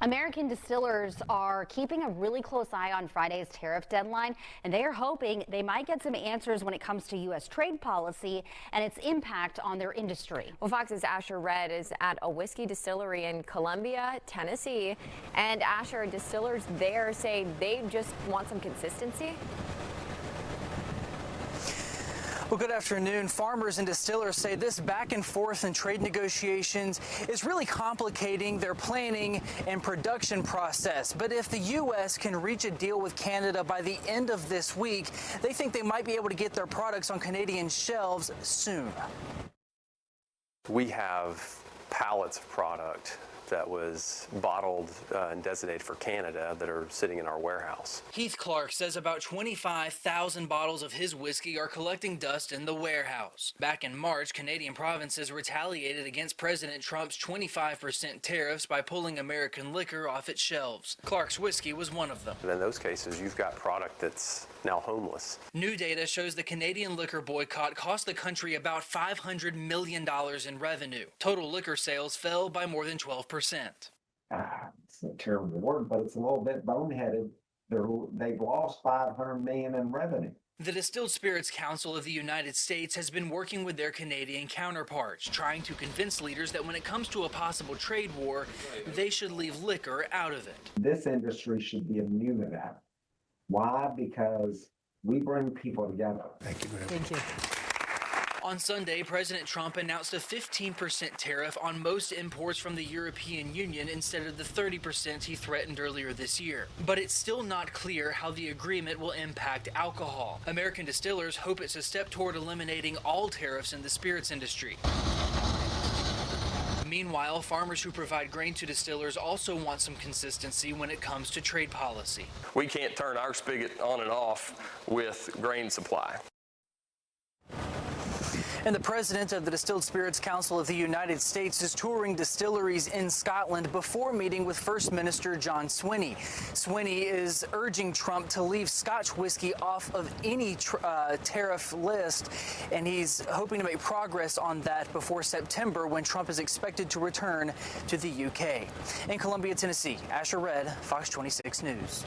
American distillers are keeping a really close eye on Friday's tariff deadline, and they are hoping they might get some answers when it comes to U.S. trade policy and its impact on their industry. Well, Fox's Asher Red is at a whiskey distillery in Columbia, Tennessee, and Asher, distillers there say they just want some consistency. Well, good afternoon. Farmers and distillers say this back and forth in trade negotiations is really complicating their planning and production process. But if the U.S. can reach a deal with Canada by the end of this week, they think they might be able to get their products on Canadian shelves soon. We have pallets of product that was bottled and designated for Canada that are sitting in our warehouse. Heath Clark says about 25,000 bottles of his whiskey are collecting dust in the warehouse. Back in March, Canadian provinces retaliated against President Trump's 25% tariffs by pulling American liquor off its shelves. Clark's whiskey was one of them. And in those cases, you've got product that's now homeless. New data shows the Canadian liquor boycott cost the country about $500 million in revenue. Total liquor sales fell by more than 12%. It's a terrible word, but it's a little bit boneheaded. They've lost $500 million in revenue. The Distilled Spirits Council of the United States has been working with their Canadian counterparts, trying to convince leaders that when it comes to a possible trade war, they should leave liquor out of it. This industry should be immune to that. Why? Because we bring people together. Thank you very much. Thank you. On Sunday, President Trump announced a 15% tariff on most imports from the European Union instead of the 30% he threatened earlier this year. But it's still not clear how the agreement will impact alcohol. American distillers hope it's a step toward eliminating all tariffs in the spirits industry. Meanwhile, farmers who provide grain to distillers also want some consistency when it comes to trade policy. We can't turn our spigot on and off with grain supply. And the president of the Distilled Spirits Council of the United States is touring distilleries in Scotland before meeting with First Minister John Swinney. Swinney is urging Trump to leave Scotch whiskey off of any tariff list, and he's hoping to make progress on that before September, when Trump is expected to return to the UK. In Columbia, Tennessee, Asher Red, Fox 26 News.